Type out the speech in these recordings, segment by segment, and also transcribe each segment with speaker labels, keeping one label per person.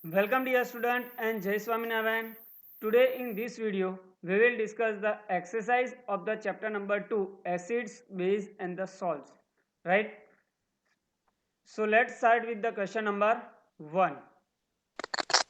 Speaker 1: Welcome dear student and Jai Swaminarayan. Today in this video we will discuss the exercise of the chapter number 2 acids, base and the salts. Right? So let's start with the question number 1.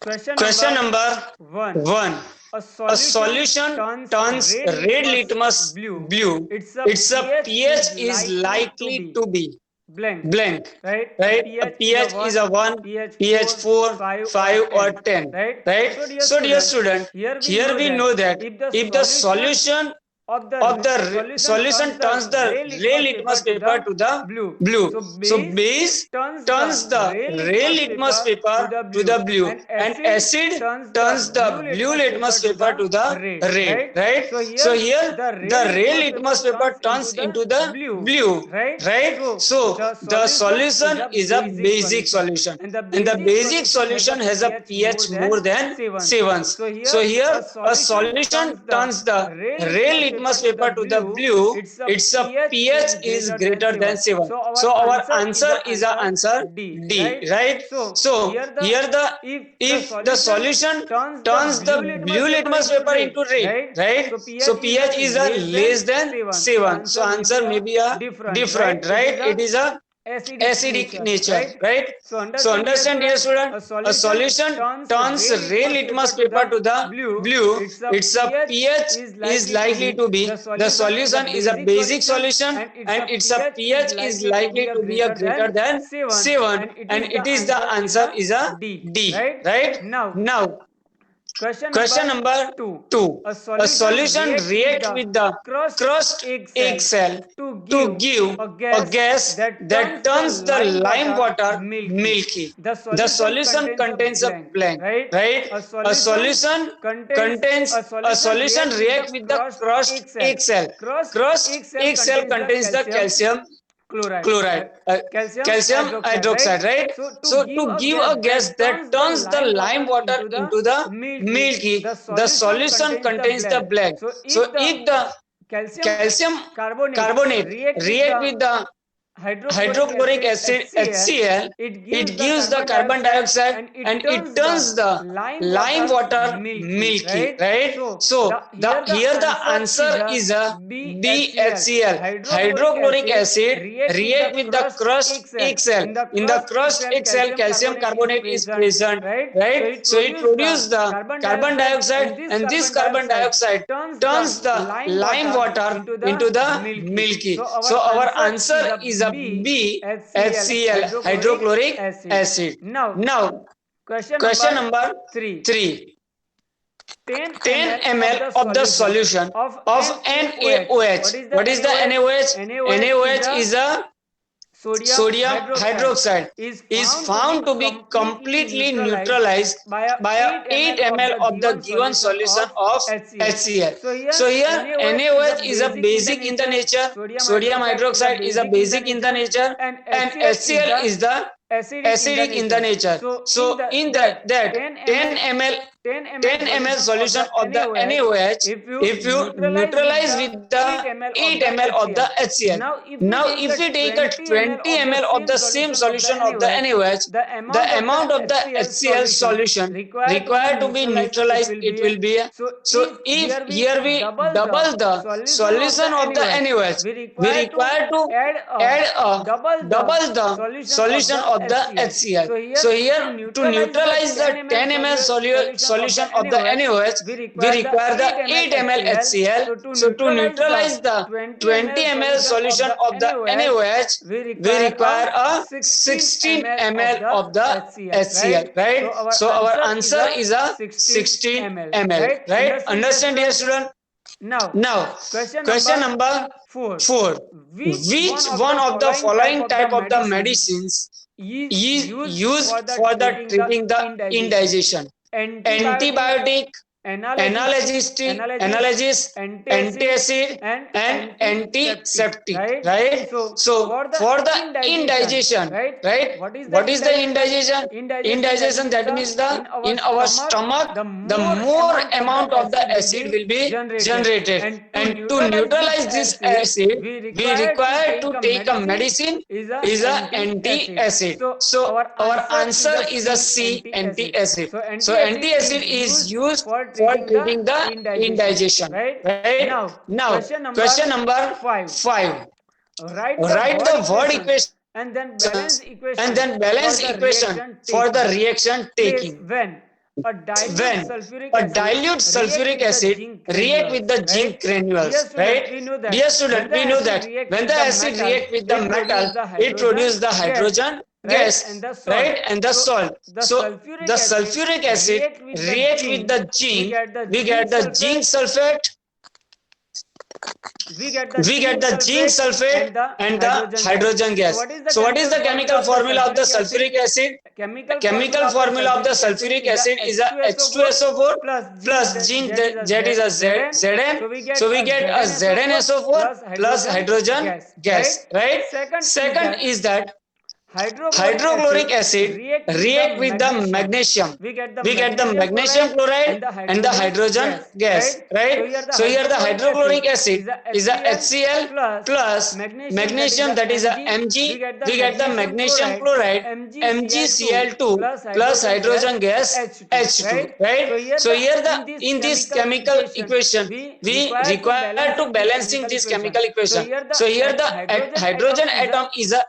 Speaker 1: Question
Speaker 2: Question
Speaker 1: number
Speaker 2: number
Speaker 1: 1.
Speaker 2: 1.
Speaker 1: A
Speaker 2: A
Speaker 1: solution
Speaker 2: solution
Speaker 1: turns
Speaker 2: turns
Speaker 1: red
Speaker 2: red
Speaker 1: litmus
Speaker 2: litmus
Speaker 1: blue.
Speaker 2: blue.
Speaker 1: Its a
Speaker 2: Its a
Speaker 1: pH
Speaker 2: pH
Speaker 1: is
Speaker 2: is
Speaker 1: likely to
Speaker 2: likely
Speaker 1: be
Speaker 2: to be
Speaker 1: blank,
Speaker 2: blank,
Speaker 1: right? A
Speaker 2: right? A
Speaker 1: pH is a
Speaker 2: pH is
Speaker 1: 1,
Speaker 2: a 1,
Speaker 1: pH
Speaker 2: pH
Speaker 1: 4,
Speaker 2: 4,
Speaker 1: 5 or
Speaker 2: 5 or
Speaker 1: 10,
Speaker 2: 10,
Speaker 1: right?
Speaker 2: right?
Speaker 1: So dear
Speaker 2: So, dear
Speaker 1: student,
Speaker 2: student,
Speaker 1: here we
Speaker 2: here
Speaker 1: know
Speaker 2: we
Speaker 1: that
Speaker 2: know that
Speaker 1: if the
Speaker 2: if the
Speaker 1: solution
Speaker 2: solution
Speaker 1: of the
Speaker 2: of the
Speaker 1: solution turns
Speaker 2: solution
Speaker 1: the
Speaker 2: turns the
Speaker 1: ray
Speaker 2: ray
Speaker 1: litmus paper
Speaker 2: litmus
Speaker 1: to
Speaker 2: paper
Speaker 1: the
Speaker 2: to the
Speaker 1: blue,
Speaker 2: blue,
Speaker 1: so
Speaker 2: so
Speaker 1: base
Speaker 2: base
Speaker 1: turns the
Speaker 2: turns the
Speaker 1: ray
Speaker 2: ray
Speaker 1: litmus
Speaker 2: litmus
Speaker 1: paper to
Speaker 2: paper
Speaker 1: the
Speaker 2: to the
Speaker 1: blue
Speaker 2: blue,
Speaker 1: and
Speaker 2: and
Speaker 1: acid
Speaker 2: acid
Speaker 1: turns the
Speaker 2: turns
Speaker 1: blue
Speaker 2: the blue
Speaker 1: litmus paper
Speaker 2: litmus
Speaker 1: to
Speaker 2: paper
Speaker 1: the
Speaker 2: to the
Speaker 1: red,
Speaker 2: red,
Speaker 1: right?
Speaker 2: right?
Speaker 1: So
Speaker 2: So
Speaker 1: here
Speaker 2: here
Speaker 1: the ray
Speaker 2: the ray
Speaker 1: litmus
Speaker 2: litmus
Speaker 1: paper
Speaker 2: paper
Speaker 1: turns into
Speaker 2: turns
Speaker 1: the
Speaker 2: into the
Speaker 1: blue,
Speaker 2: blue,
Speaker 1: right?
Speaker 2: right?
Speaker 1: So
Speaker 2: So
Speaker 1: the
Speaker 2: the
Speaker 1: solution is
Speaker 2: solution
Speaker 1: a
Speaker 2: is a
Speaker 1: basic
Speaker 2: basic
Speaker 1: solution
Speaker 2: solution,
Speaker 1: and the
Speaker 2: and the
Speaker 1: basic
Speaker 2: basic
Speaker 1: solution has a
Speaker 2: solution has a
Speaker 1: pH more
Speaker 2: pH more
Speaker 1: than
Speaker 2: than
Speaker 1: 7.
Speaker 2: 7.
Speaker 1: So
Speaker 2: So
Speaker 1: here a
Speaker 2: here a
Speaker 1: solution
Speaker 2: solution
Speaker 1: turns the
Speaker 2: turns the
Speaker 1: ray
Speaker 2: ray
Speaker 1: litmus paper
Speaker 2: litmus
Speaker 1: to the
Speaker 2: paper to the
Speaker 1: blue,
Speaker 2: blue.
Speaker 1: its a
Speaker 2: Its a
Speaker 1: pH
Speaker 2: pH
Speaker 1: is
Speaker 2: is
Speaker 1: greater than
Speaker 2: greater than
Speaker 1: 7.
Speaker 2: 7.
Speaker 1: So our
Speaker 2: So our
Speaker 1: answer is
Speaker 2: answer
Speaker 1: the
Speaker 2: is a
Speaker 1: answer
Speaker 2: answer
Speaker 1: D,
Speaker 2: D,
Speaker 1: right?
Speaker 2: right?
Speaker 1: So
Speaker 2: So
Speaker 1: here the
Speaker 2: here the
Speaker 1: if the
Speaker 2: if the
Speaker 1: solution
Speaker 2: solution
Speaker 1: turns the
Speaker 2: turns the
Speaker 1: blue litmus
Speaker 2: blue
Speaker 1: paper
Speaker 2: litmus
Speaker 1: into
Speaker 2: paper
Speaker 1: red,
Speaker 2: into red,
Speaker 1: right?
Speaker 2: right?
Speaker 1: So
Speaker 2: So
Speaker 1: pH is a
Speaker 2: pH is a
Speaker 1: less than
Speaker 2: less than
Speaker 1: 7. So
Speaker 2: 7. So
Speaker 1: answer may be
Speaker 2: answer may
Speaker 1: a
Speaker 2: be a
Speaker 1: different, right?
Speaker 2: different,
Speaker 1: It is
Speaker 2: right? It
Speaker 1: a
Speaker 2: is a
Speaker 1: acidic
Speaker 2: acidic
Speaker 1: nature,
Speaker 2: nature,
Speaker 1: right?
Speaker 2: right?
Speaker 1: So
Speaker 2: So
Speaker 1: understand dear
Speaker 2: understand, dear
Speaker 1: student,
Speaker 2: student,
Speaker 1: a
Speaker 2: a
Speaker 1: solution
Speaker 2: solution
Speaker 1: turns
Speaker 2: turns
Speaker 1: ray
Speaker 2: ray
Speaker 1: litmus paper
Speaker 2: litmus
Speaker 1: to
Speaker 2: paper
Speaker 1: the
Speaker 2: to the
Speaker 1: blue.
Speaker 2: blue.
Speaker 1: Its a
Speaker 2: Its a
Speaker 1: pH
Speaker 2: pH
Speaker 1: is
Speaker 2: is
Speaker 1: likely to
Speaker 2: likely
Speaker 1: be,
Speaker 2: to be,
Speaker 1: the
Speaker 2: the
Speaker 1: solution is a
Speaker 2: solution is a
Speaker 1: basic
Speaker 2: basic
Speaker 1: solution
Speaker 2: solution,
Speaker 1: and its
Speaker 2: and
Speaker 1: a
Speaker 2: its a
Speaker 1: pH is
Speaker 2: pH is
Speaker 1: likely to be
Speaker 2: likely
Speaker 1: a
Speaker 2: to be a
Speaker 1: greater
Speaker 2: greater
Speaker 1: than
Speaker 2: than
Speaker 1: 7
Speaker 2: 7,
Speaker 1: and it
Speaker 2: and
Speaker 1: is the
Speaker 2: it is the
Speaker 1: answer is
Speaker 2: answer
Speaker 1: a
Speaker 2: is a
Speaker 1: D,
Speaker 2: D,
Speaker 1: right?
Speaker 2: right?
Speaker 1: Now
Speaker 2: Now,
Speaker 1: question
Speaker 2: question
Speaker 1: number
Speaker 2: number
Speaker 1: 2.
Speaker 2: 2.
Speaker 1: A
Speaker 2: A
Speaker 1: solution
Speaker 2: solution
Speaker 1: react with
Speaker 2: react
Speaker 1: the
Speaker 2: with the
Speaker 1: crushed
Speaker 2: crushed
Speaker 1: egg
Speaker 2: egg
Speaker 1: cell
Speaker 2: cell
Speaker 1: to
Speaker 2: to
Speaker 1: give
Speaker 2: give
Speaker 1: a
Speaker 2: a
Speaker 1: gas
Speaker 2: gas
Speaker 1: that
Speaker 2: that
Speaker 1: turns the
Speaker 2: turns the
Speaker 1: lime
Speaker 2: lime
Speaker 1: water
Speaker 2: water
Speaker 1: milky.
Speaker 2: milky.
Speaker 1: The
Speaker 2: The
Speaker 1: solution
Speaker 2: solution
Speaker 1: contains a
Speaker 2: contains a
Speaker 1: blank,
Speaker 2: blank,
Speaker 1: right?
Speaker 2: right?
Speaker 1: A
Speaker 2: A
Speaker 1: solution
Speaker 2: solution
Speaker 1: contains
Speaker 2: contains
Speaker 1: a
Speaker 2: a
Speaker 1: solution
Speaker 2: solution
Speaker 1: react with the
Speaker 2: react with the
Speaker 1: crushed
Speaker 2: crushed
Speaker 1: egg cell.
Speaker 2: egg cell.
Speaker 1: Crushed
Speaker 2: Crushed
Speaker 1: egg cell
Speaker 2: egg cell
Speaker 1: contains the
Speaker 2: contains the
Speaker 1: calcium
Speaker 2: calcium
Speaker 1: chloride,
Speaker 2: chloride,
Speaker 1: calcium
Speaker 2: calcium
Speaker 1: hydroxide, right?
Speaker 2: hydroxide, right?
Speaker 1: So to
Speaker 2: So
Speaker 1: give
Speaker 2: to
Speaker 1: a
Speaker 2: give
Speaker 1: gas
Speaker 2: a gas
Speaker 1: that
Speaker 2: that
Speaker 1: turns the
Speaker 2: turns the
Speaker 1: lime
Speaker 2: lime
Speaker 1: water
Speaker 2: water
Speaker 1: into the
Speaker 2: into the
Speaker 1: milky,
Speaker 2: milky,
Speaker 1: the
Speaker 2: the
Speaker 1: solution
Speaker 2: solution
Speaker 1: contains the
Speaker 2: contains the
Speaker 1: blank.
Speaker 2: black.
Speaker 1: So
Speaker 2: So
Speaker 1: if the
Speaker 2: if the
Speaker 1: calcium
Speaker 2: calcium
Speaker 1: carbonate
Speaker 2: carbonate
Speaker 1: react with
Speaker 2: react
Speaker 1: the
Speaker 2: with the
Speaker 1: hydrochloric
Speaker 2: hydrochloric
Speaker 1: acid
Speaker 2: acid
Speaker 1: HCl,
Speaker 2: HCl,
Speaker 1: it gives
Speaker 2: it
Speaker 1: the
Speaker 2: gives the
Speaker 1: carbon
Speaker 2: carbon
Speaker 1: dioxide
Speaker 2: dioxide
Speaker 1: and it
Speaker 2: and it
Speaker 1: turns the
Speaker 2: turns the
Speaker 1: lime
Speaker 2: lime
Speaker 1: water
Speaker 2: water
Speaker 1: milky,
Speaker 2: milky,
Speaker 1: right?
Speaker 2: right?
Speaker 1: So
Speaker 2: So
Speaker 1: here the
Speaker 2: here the
Speaker 1: answer is
Speaker 2: answer
Speaker 1: a
Speaker 2: is a
Speaker 1: BHCl,
Speaker 2: BHCl,
Speaker 1: hydrochloric
Speaker 2: hydrochloric
Speaker 1: acid
Speaker 2: acid
Speaker 1: react with the
Speaker 2: react with the
Speaker 1: crushed
Speaker 2: crushed
Speaker 1: egg cell.
Speaker 2: egg cell.
Speaker 1: In the
Speaker 2: In the
Speaker 1: crushed egg
Speaker 2: crushed
Speaker 1: cell,
Speaker 2: egg cell,
Speaker 1: calcium
Speaker 2: calcium
Speaker 1: carbonate is
Speaker 2: carbonate is
Speaker 1: present,
Speaker 2: present,
Speaker 1: right? So
Speaker 2: right?
Speaker 1: it
Speaker 2: So it
Speaker 1: produces the
Speaker 2: produces the
Speaker 1: carbon
Speaker 2: carbon
Speaker 1: dioxide
Speaker 2: dioxide,
Speaker 1: and this
Speaker 2: and this
Speaker 1: carbon
Speaker 2: carbon
Speaker 1: dioxide
Speaker 2: dioxide
Speaker 1: turns the
Speaker 2: turns the
Speaker 1: lime
Speaker 2: lime
Speaker 1: water
Speaker 2: water
Speaker 1: into the
Speaker 2: into the
Speaker 1: milky.
Speaker 2: milky.
Speaker 1: So our
Speaker 2: So our
Speaker 1: answer
Speaker 2: answer
Speaker 1: is a
Speaker 2: is a
Speaker 1: B,
Speaker 2: B,
Speaker 1: HCl,
Speaker 2: HCl,
Speaker 1: hydrochloric
Speaker 2: hydrochloric
Speaker 1: acid.
Speaker 2: acid.
Speaker 1: Now
Speaker 2: Now,
Speaker 1: question
Speaker 2: question
Speaker 1: number
Speaker 2: number
Speaker 1: 3.
Speaker 2: 3.
Speaker 1: 10
Speaker 2: 10
Speaker 1: ml of
Speaker 2: ml
Speaker 1: the
Speaker 2: of the
Speaker 1: solution
Speaker 2: solution
Speaker 1: of
Speaker 2: of
Speaker 1: NaOH.
Speaker 2: NaOH.
Speaker 1: What is the
Speaker 2: What is the
Speaker 1: NaOH?
Speaker 2: NaOH?
Speaker 1: NaOH is
Speaker 2: NaOH
Speaker 1: a
Speaker 2: is a
Speaker 1: sodium
Speaker 2: sodium
Speaker 1: hydroxide,
Speaker 2: hydroxide,
Speaker 1: is
Speaker 2: is
Speaker 1: found to be
Speaker 2: found to be
Speaker 1: completely
Speaker 2: completely
Speaker 1: neutralized
Speaker 2: neutralized
Speaker 1: by a
Speaker 2: by a
Speaker 1: 8
Speaker 2: 8
Speaker 1: ml of
Speaker 2: ml
Speaker 1: the
Speaker 2: of the
Speaker 1: given
Speaker 2: given
Speaker 1: solution
Speaker 2: solution
Speaker 1: of
Speaker 2: of
Speaker 1: HCl.
Speaker 2: HCl.
Speaker 1: So
Speaker 2: So
Speaker 1: here
Speaker 2: here
Speaker 1: NaOH is a
Speaker 2: NaOH is a
Speaker 1: basic in the
Speaker 2: basic in the
Speaker 1: nature,
Speaker 2: nature,
Speaker 1: sodium
Speaker 2: sodium
Speaker 1: hydroxide is a
Speaker 2: hydroxide is a
Speaker 1: basic in the
Speaker 2: basic in the
Speaker 1: nature,
Speaker 2: nature,
Speaker 1: and
Speaker 2: and
Speaker 1: HCl is
Speaker 2: HCl
Speaker 1: the
Speaker 2: is the
Speaker 1: acidic in the
Speaker 2: acidic in the
Speaker 1: nature.
Speaker 2: nature.
Speaker 1: So in
Speaker 2: So
Speaker 1: the
Speaker 2: in
Speaker 1: that
Speaker 2: that
Speaker 1: 10
Speaker 2: 10
Speaker 1: ml
Speaker 2: ml
Speaker 1: 10 ml
Speaker 2: 10 ml
Speaker 1: solution of
Speaker 2: solution
Speaker 1: the
Speaker 2: of the
Speaker 1: NaOH,
Speaker 2: NaOH,
Speaker 1: if you
Speaker 2: if you
Speaker 1: neutralize with
Speaker 2: neutralize
Speaker 1: the
Speaker 2: with the
Speaker 1: 8 ml of
Speaker 2: 8
Speaker 1: the
Speaker 2: ml of the
Speaker 1: HCl.
Speaker 2: HCl.
Speaker 1: Now if we
Speaker 2: Now,
Speaker 1: take
Speaker 2: if
Speaker 1: the
Speaker 2: we take a
Speaker 1: 20 ml
Speaker 2: 20
Speaker 1: of the
Speaker 2: ml of
Speaker 1: same
Speaker 2: the same
Speaker 1: solution of the
Speaker 2: solution of the
Speaker 1: NaOH,
Speaker 2: NaOH,
Speaker 1: the amount
Speaker 2: the
Speaker 1: of the
Speaker 2: amount of the
Speaker 1: HCl
Speaker 2: HCl
Speaker 1: solution
Speaker 2: solution
Speaker 1: required to be
Speaker 2: required to be
Speaker 1: neutralized, it
Speaker 2: neutralized,
Speaker 1: will
Speaker 2: it
Speaker 1: be a,
Speaker 2: will be a,
Speaker 1: so
Speaker 2: so
Speaker 1: if
Speaker 2: if
Speaker 1: here we
Speaker 2: here we
Speaker 1: double the
Speaker 2: double the
Speaker 1: solution of the
Speaker 2: solution of the
Speaker 1: NaOH,
Speaker 2: NaOH,
Speaker 1: we
Speaker 2: we
Speaker 1: require to
Speaker 2: require to
Speaker 1: add a
Speaker 2: add a
Speaker 1: double the
Speaker 2: double the
Speaker 1: solution of
Speaker 2: solution
Speaker 1: the
Speaker 2: of the
Speaker 1: HCl.
Speaker 2: HCl.
Speaker 1: So
Speaker 2: So
Speaker 1: here to
Speaker 2: here to
Speaker 1: neutralize the
Speaker 2: neutralize the
Speaker 1: 10 ml
Speaker 2: 10 ml
Speaker 1: solution of the
Speaker 2: solution of the
Speaker 1: NaOH,
Speaker 2: NaOH,
Speaker 1: we
Speaker 2: we
Speaker 1: require the
Speaker 2: require the
Speaker 1: 8 ml
Speaker 2: 8 ml
Speaker 1: HCl.
Speaker 2: HCl.
Speaker 1: So to
Speaker 2: So to
Speaker 1: neutralize the
Speaker 2: neutralize the
Speaker 1: 20
Speaker 2: 20
Speaker 1: ml
Speaker 2: ml
Speaker 1: solution of
Speaker 2: solution
Speaker 1: the
Speaker 2: of the
Speaker 1: NaOH,
Speaker 2: NaOH,
Speaker 1: we
Speaker 2: we
Speaker 1: require a
Speaker 2: require a
Speaker 1: 16
Speaker 2: 16
Speaker 1: ml of
Speaker 2: ml
Speaker 1: the
Speaker 2: of the
Speaker 1: HCl,
Speaker 2: HCl,
Speaker 1: right? So
Speaker 2: right?
Speaker 1: our
Speaker 2: So our
Speaker 1: answer is
Speaker 2: answer
Speaker 1: a
Speaker 2: is a
Speaker 1: 16
Speaker 2: 16
Speaker 1: ml,
Speaker 2: ml,
Speaker 1: right?
Speaker 2: right?
Speaker 1: Understand, dear
Speaker 2: Understand, dear
Speaker 1: student?
Speaker 2: student?
Speaker 1: Now,
Speaker 2: Now,
Speaker 1: question
Speaker 2: question
Speaker 1: number
Speaker 2: number
Speaker 1: 4.
Speaker 2: 4.
Speaker 1: Which
Speaker 2: Which
Speaker 1: one of
Speaker 2: one
Speaker 1: the
Speaker 2: of the
Speaker 1: following type
Speaker 2: following
Speaker 1: of the
Speaker 2: type of the
Speaker 1: medicines
Speaker 2: medicines
Speaker 1: is
Speaker 2: is
Speaker 1: used
Speaker 2: used
Speaker 1: for the
Speaker 2: for the
Speaker 1: treating the
Speaker 2: treating the
Speaker 1: indigestion?
Speaker 2: indigestion?
Speaker 1: Antibiotic,
Speaker 2: Antibiotic,
Speaker 1: analgesics, antacid, and antiseptic, right? So for the indigestion, right? What is the indigestion? Indigestion, that means the in our stomach the more amount of the acid will be generated, and to neutralize this acid we require to take a medicine is a anti-acid. So our answer is a C, anti-acid. So anti-acid is used for treating the indigestion, right? Now question number 5. Write the word equations and then balance equation for the reaction taking. When a dilute sulfuric acid react with the zinc granules, right? Dear student, we know that when the acid react with the metal, it produces the hydrogen gas, right, and the salt. So the sulfuric acid react with the zinc, we get the zinc sulfate, and the hydrogen gas. So what is the chemical formula of the sulfuric acid? Chemical formula of the sulfuric acid is a H2SO4 plus zinc, that is a Zn. So we get a ZnSO4 plus hydrogen gas, right? Second is that hydrochloric acid react with the magnesium. We get the magnesium chloride and the hydrogen gas, right? So here the hydrochloric acid is a HCl plus magnesium, that is a Mg. We get the magnesium chloride MgCl2 plus hydrogen gas H2, right? So here the in this chemical equation we require to balancing this chemical equation. So here the hydrogen atom is a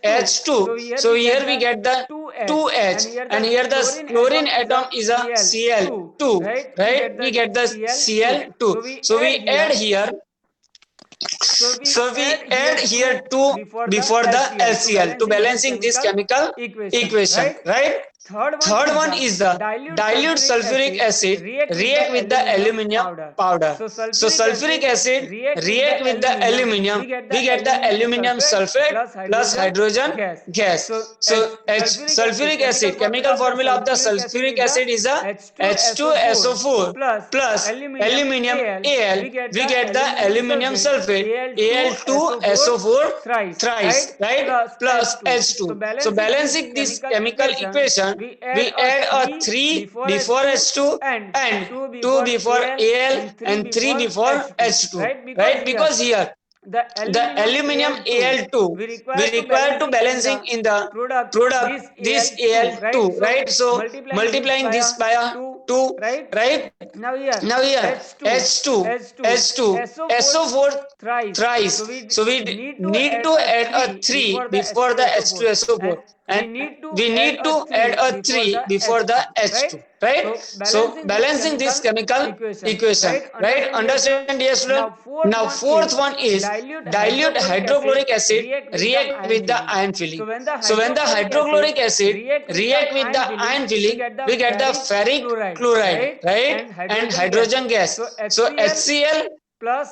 Speaker 1: H2. So here we get the 2H, and here the chlorine atom is a Cl2, right? We get the Cl2. So we add here. So we add here 2 before the LCl to balancing this chemical equation, right? Third one is the dilute sulfuric acid react with the aluminium powder. So sulfuric acid react with the aluminium, we get the aluminium sulfate plus hydrogen gas. So sulfuric acid, chemical formula of the sulfuric acid is a H2SO4 plus aluminium Al, we get the aluminium sulfate Al2SO4 thrice, right, plus H2. So balancing this chemical equation, we add a 3 before H2 and 2 before Al and 3 before H2, right? Because here the aluminium Al2 we require to balancing in the product this Al2, right? So multiplying this by a 2, right? Now here H2 SO4 thrice. So we need to add a 3 before the H2SO4, and we need to add a 3 before the H2, right? So balancing this chemical equation, right? Understand, dear student? Now fourth one is dilute hydrochloric acid react with the ion filling. So when the hydrochloric acid react with the ion filling, we get the ferric chloride, right, and hydrogen gas. So HCl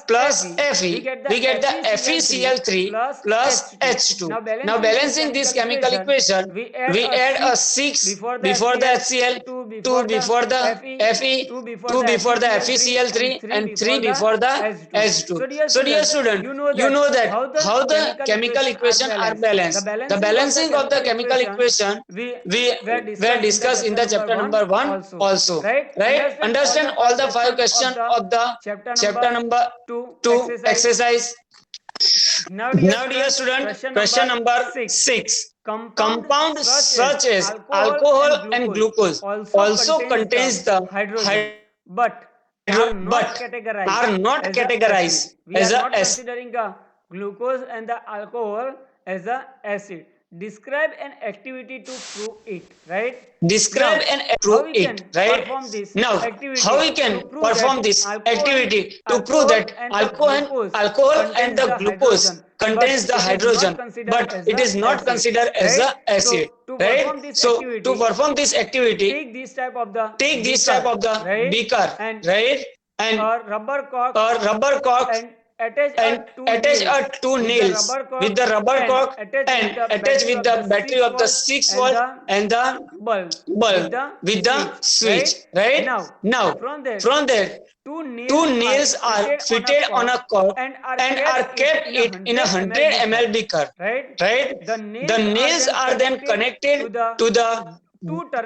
Speaker 1: plus Fe, we get the FeCl3 plus H2. Now balancing this chemical equation, we add a 6 before the HCl, 2 before the Fe, 2 before the FeCl3, and 3 before the H2. So dear student, you know that how the chemical equation are balanced. The balancing of the chemical equation we were discussed in the chapter number 1 also, right? Understand all the 5 questions of the chapter number 2 exercise. Now dear student, question number 6. Compounds such as alcohol and glucose also contains the but are not categorized as a acid. Considering the glucose and the alcohol as a acid. Describe an activity to prove it, right? Describe and prove it, right? Now, how we can perform this activity to prove that alcohol and the glucose contains the hydrogen, but it is not considered as a acid, right? So to perform this activity, take this type of the beaker, right? And or rubber cork and attach two nails with the rubber cork and attach with the battery of the 6 volt and the bulb with the switch, right? Now from there two nails are fitted on a cork and are kept it in a 100 ml beaker, right? The nails are then connected to the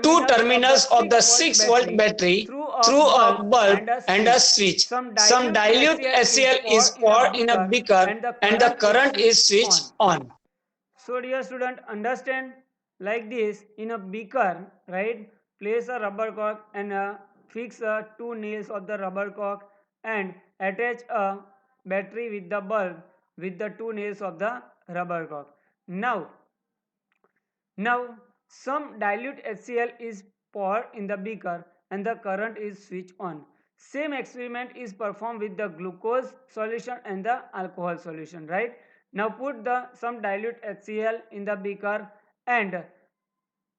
Speaker 1: two terminals of the 6-volt battery through a bulb and a switch. Some dilute HCl is poured in a beaker and the current is switched on. So dear student, understand, like this, in a beaker, right? Place a rubber cork and fix two nails of the rubber cork and attach a battery with the bulb with the two nails of the rubber cork. Now some dilute HCl is poured in the beaker and the current is switched on. Same experiment is performed with the glucose solution and the alcohol solution, right? Now put some dilute HCl in the beaker and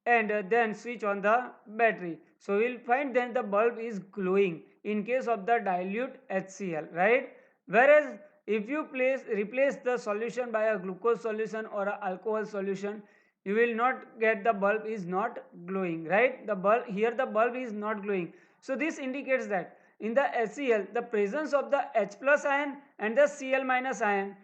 Speaker 1: then switch on the battery. So we'll find then the bulb is glowing in case of the dilute HCl, right? Whereas if you replace the solution by a glucose solution or a alcohol solution, you will not get the bulb is not glowing, right? The bulb is not glowing. So this indicates that in the HCl the presence of the H plus ion and the Cl minus ion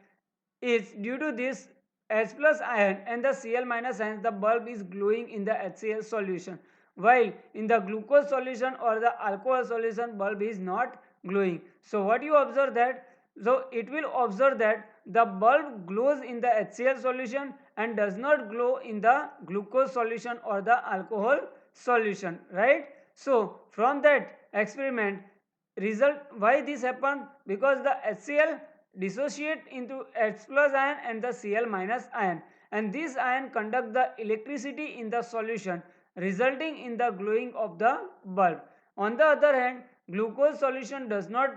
Speaker 1: is due to this H plus ion and the Cl minus ions, the bulb is glowing in the HCl solution, while in the glucose solution or the alcohol solution bulb is not glowing. So what you observe that, so it will observe that the bulb glows in the HCl solution and does not glow in the glucose solution or the alcohol solution, right? So from that experiment result, why this happened, because the HCl dissociate into H plus ion and the Cl minus ion, and this ion conduct the electricity in the solution, resulting in the glowing of the bulb. On the other hand, glucose solution does not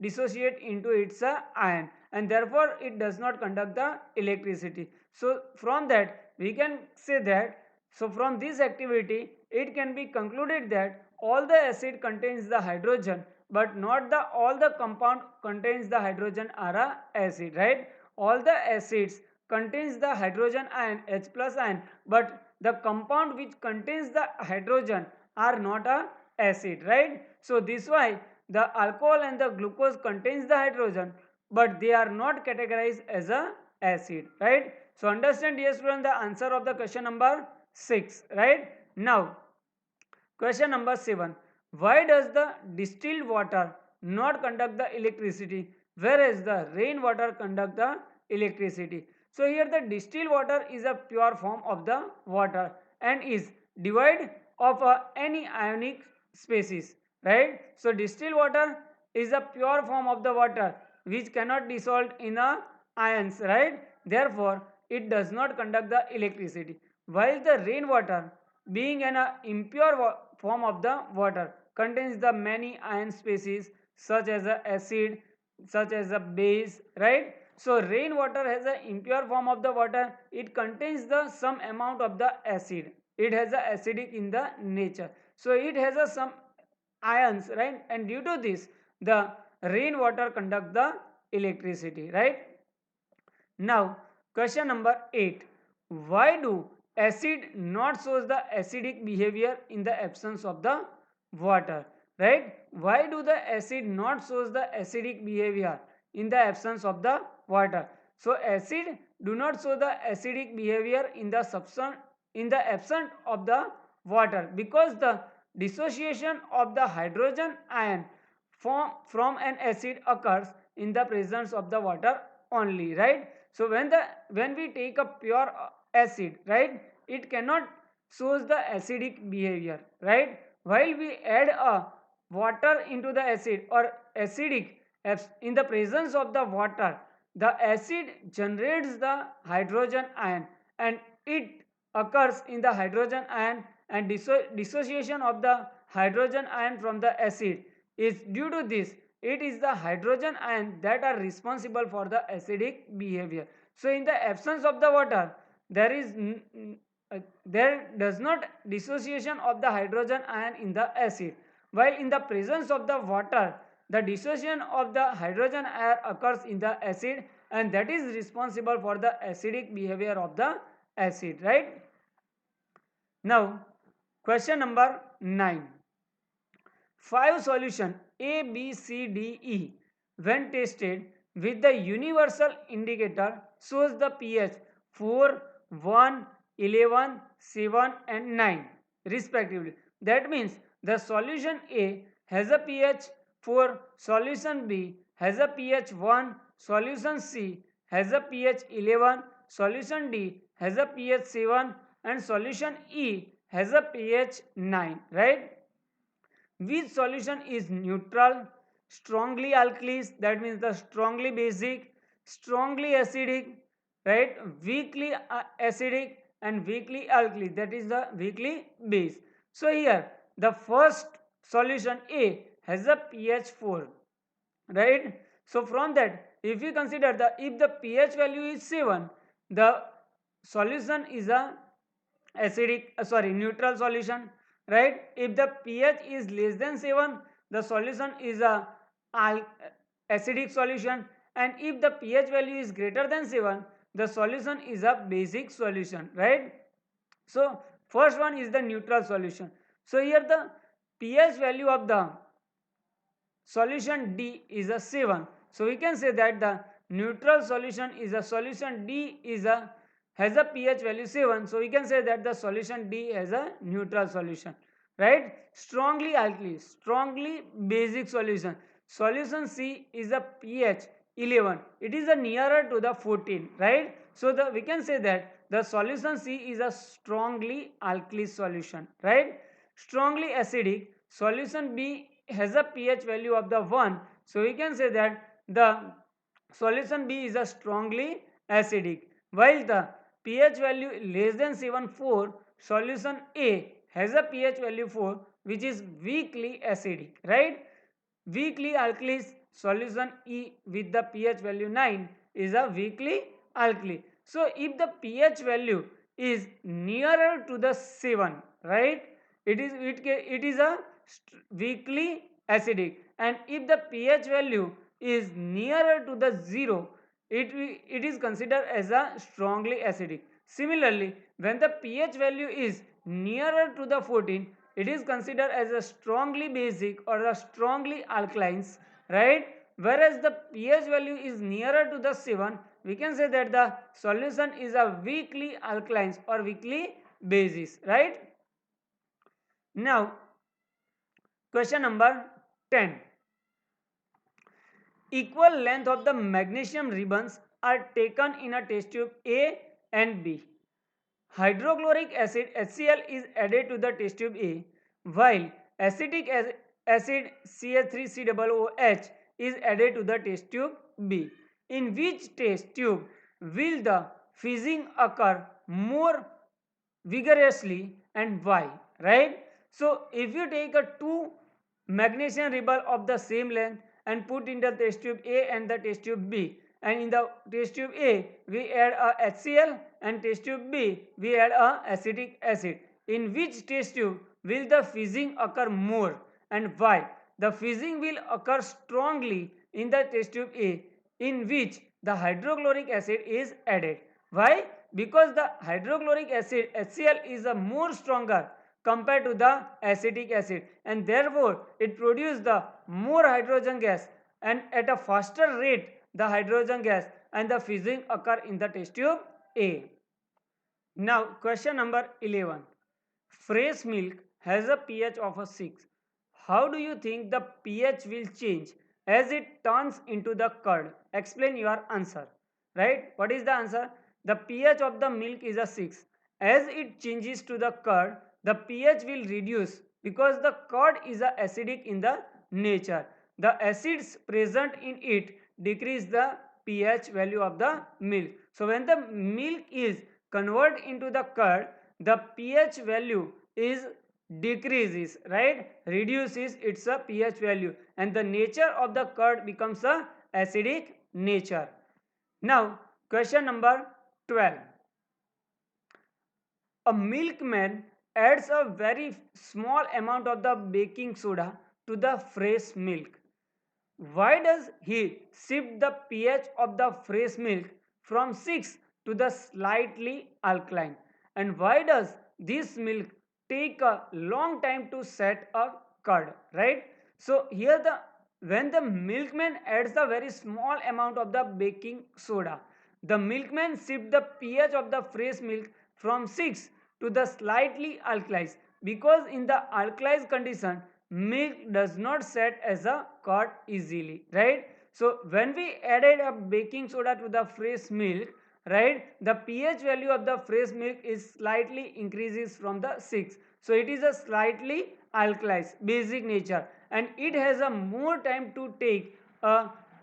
Speaker 1: dissociate into its ion and therefore it does not conduct the electricity. So from that we can say that, so from this activity it can be concluded that all the acid contains the hydrogen but not the all the compound contains the hydrogen are a acid, right? All the acids contains the hydrogen ion H plus ion, but the compound which contains the hydrogen are not a acid, right? So this why the alcohol and the glucose contains the hydrogen but they are not categorized as a acid, right? So understand, dear student, the answer of the question number 6, right? Now question number 7. Why does the distilled water not conduct the electricity whereas the rainwater conduct the electricity? So here the distilled water is a pure form of the water and is devoid of any ionic species, right? So distilled water is a pure form of the water which cannot dissolve in ions, right? Therefore it does not conduct the electricity, while the rainwater, being an impure form of the water, contains the many ion species such as a acid, such as a base, right? So rainwater has an impure form of the water, it contains the some amount of the acid, it has a acidic in the nature, so it has a some ions, right? And due to this the rainwater conduct the electricity, right? Now question number 8. Why do acid not shows the acidic behavior in the absence of the water, right? Why do the acid not shows the acidic behavior in the absence of the water? So acid do not show the acidic behavior in the substance in the absence of the water because the dissociation of the hydrogen ion from an acid occurs in the presence of the water only, right? So when we take a pure acid, right, it cannot shows the acidic behavior, right? While we add a water into the acid or acidic in the presence of the water, the acid generates the hydrogen ion and it occurs in the hydrogen ion, and dissociation of the hydrogen ion from the acid is due to this, it is the hydrogen ion that are responsible for the acidic behavior. So in the absence of the water there is there does not dissociation of the hydrogen ion in the acid, while in the presence of the water the dissociation of the hydrogen air occurs in the acid, and that is responsible for the acidic behavior of the acid, right? Now, question number 9. 5 solution A, B, C, D, E when tested with the universal indicator shows the pH 4, 1, 11, 7 and 9 respectively. That means the solution A has a pH 4, solution B has a pH 1, solution C has a pH 11, solution D has a pH 7 and solution E has a pH 9, right? Which solution is neutral, strongly alkalis, that means the strongly basic, strongly acidic, right? Weakly acidic and weakly alkali, that is the weakly base. So here the first solution A has a pH 4, right? So from that, if we consider if the pH value is 7, the solution is a neutral solution, right? If the pH is less than 7, the solution is a acidic solution, and if the pH value is greater than 7, the solution is a basic solution, right? So first one is the neutral solution. So here the pH value of the solution D is a 7. So we can say that the neutral solution is a solution D has a pH value 7. So we can say that the solution D has a neutral solution, right? Strongly alkali, strongly basic solution. Solution C is a pH 11. It is a nearer to the 14, right? So we can say that the solution C is a strongly alkali solution, right? Strongly acidic solution B has a pH value of the 1. So we can say that the solution B is a strongly acidic, while the pH value less than 7.4, solution A has a pH value 4, which is weakly acidic, right? Weakly alkalis solution E with the pH value 9 is a weakly alkali. So if the pH value is nearer to the 7, right, it is a weakly acidic, and if the pH value is nearer to the 0, it is considered as a strongly acidic. Similarly, when the pH value is nearer to the 14, it is considered as a strongly basic or a strongly alkalines, right? Whereas the pH value is nearer to the 7, we can say that the solution is a weakly alkalines or weakly bases, right? Now, question number 10. Equal length of the magnesium ribbons are taken in a test tube A and B. Hydrochloric acid HCl is added to the test tube A, while acetic acid CH3COOH is added to the test tube B. In which test tube will the fizzing occur more vigorously and why? Right? So if you take a two magnesium ribbon of the same length and put in the test tube A and the test tube B, and in the test tube A we add a HCl and test tube B we add a acetic acid. In which test tube will the fizzing occur more and why? The fizzing will occur strongly in the test tube A, in which the hydrochloric acid is added. Why? Because the hydrochloric acid HCl is a more stronger compared to the acetic acid, and therefore it produces the more hydrogen gas, and at a faster rate the hydrogen gas and the fizzing occur in the test tube A. Now question number 11. Fresh milk has a pH of a 6. How do you think the pH will change as it turns into the curd? Explain your answer. Right? What is the answer? The pH of the milk is a 6. As it changes to the curd, the pH will reduce because the curd is a acidic in the nature. The acids present in it decrease the pH value of the milk. So when the milk is converted into the curd, the pH value is decreases, right, reduces its pH value, and the nature of the curd becomes a acidic nature. Now question number 12. A milkman adds a very small amount of the baking soda to the fresh milk. Why does heat shift the pH of the fresh milk from 6 to the slightly alkaline? And why does this milk take a long time to set a curd, right? So here the when the milkman adds a very small amount of the baking soda, the milkman shifts the pH of the fresh milk from 6 to the slightly alkalized, because in the alkalized condition milk does not set as a curd easily, right? So when we added a baking soda to the fresh milk, right, the pH value of the fresh milk is slightly increases from the 6, so it is a slightly alkalized basic nature, and it has a more time to take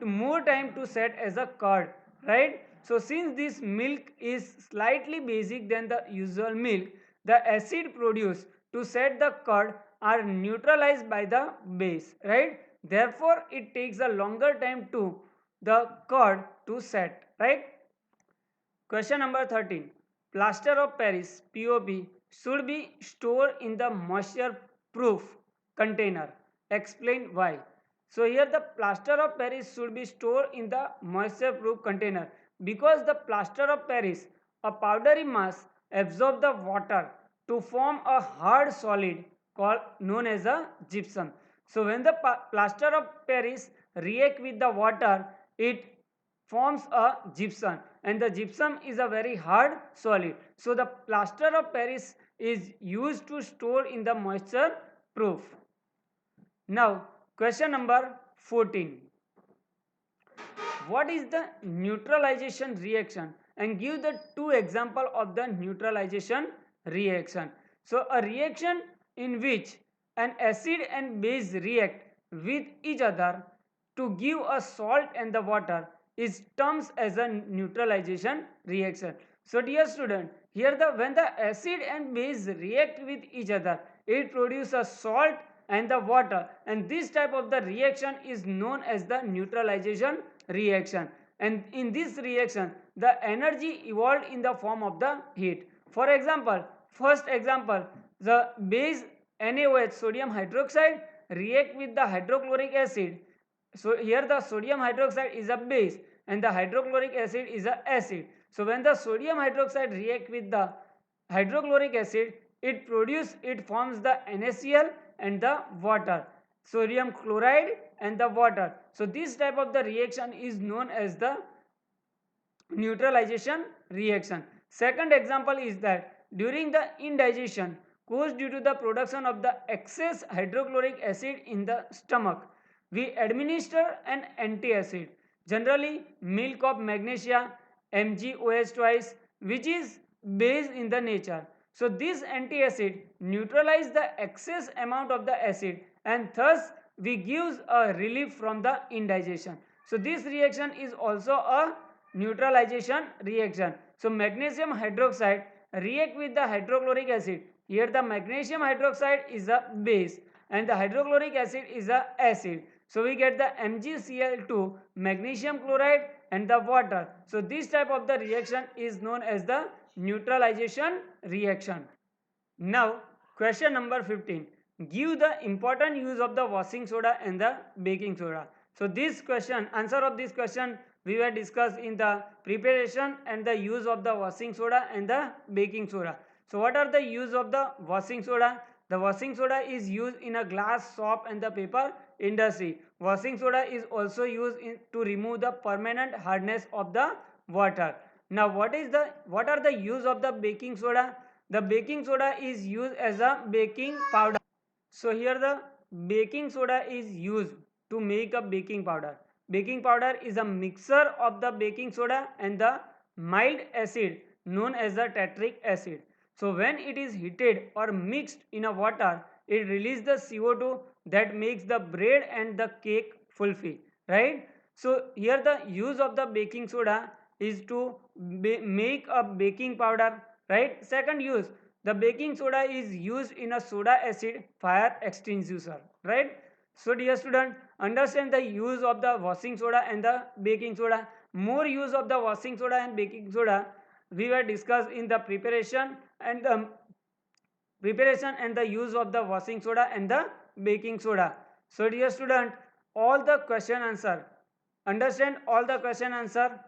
Speaker 1: more time to set as a curd, right? So since this milk is slightly basic than the usual milk, the acid produced to set the curd are neutralized by the base, right? Therefore it takes a longer time to the curd to set, right? Question number 13. Plaster of Paris POP should be stored in the moisture proof container. Explain why. So here the plaster of Paris should be stored in the moisture proof container because the plaster of Paris, a powdery mass, absorbs the water to form a hard solid called known as a gypsum. So when the plaster of Paris react with the water, it forms a gypsum, and the gypsum is a very hard solid. So the plaster of Paris is used to store in the moisture proof. Now question number 14. What is the neutralization reaction, and give the two example of the neutralization reaction. So a reaction in which an acid and base react with each other to give a salt and the water is terms as a neutralization reaction. So dear student, here the when the acid and base react with each other, it produces a salt and the water, and this type of the reaction is known as the neutralization reaction. And in this reaction the energy evolved in the form of the heat. For example, first example, the base NaOH, sodium hydroxide, react with the hydrochloric acid. So here the sodium hydroxide is a base and the hydrochloric acid is a acid. So when the sodium hydroxide react with the hydrochloric acid, it forms the NaCl and the water, sodium chloride and the water. So this type of the reaction is known as the neutralization reaction. Second example is that during the indigestion caused due to the production of the excess hydrochloric acid in the stomach, we administer an antacid, generally milk of magnesia, MgOH twice, which is base in the nature. So this antacid neutralize the excess amount of the acid, and thus we gives a relief from the indigestion. So this reaction is also a neutralization reaction. So magnesium hydroxide react with the hydrochloric acid. Here the magnesium hydroxide is a base and the hydrochloric acid is a acid. So we get the MgCl2, magnesium chloride and the water. So this type of the reaction is known as the neutralization reaction. Now question number 15. Give the important use of the washing soda and the baking soda. So this question, answer of this question we were discussed in the preparation and the use of the washing soda and the baking soda. So what are the use of the washing soda? The washing soda is used in a glass, soap and the paper industry. Washing soda is also used to remove the permanent hardness of the water. Now what are the use of the baking soda? The baking soda is used as a baking powder. So here the baking soda is used to make a baking powder. Baking powder is a mixture of the baking soda and the mild acid known as the tetric acid. So when it is heated or mixed in a water, it releases the CO2 that makes the bread and the cake fluffy, right? So here the use of the baking soda is to make a baking powder, right? Second use, the baking soda is used in a soda acid fire extinguisher, right? So dear student, understand the use of the washing soda and the baking soda. More use of the washing soda and baking soda we were discussed in the preparation and the use of the washing soda and the baking soda. So dear student, all the question answer. Understand all the question answer?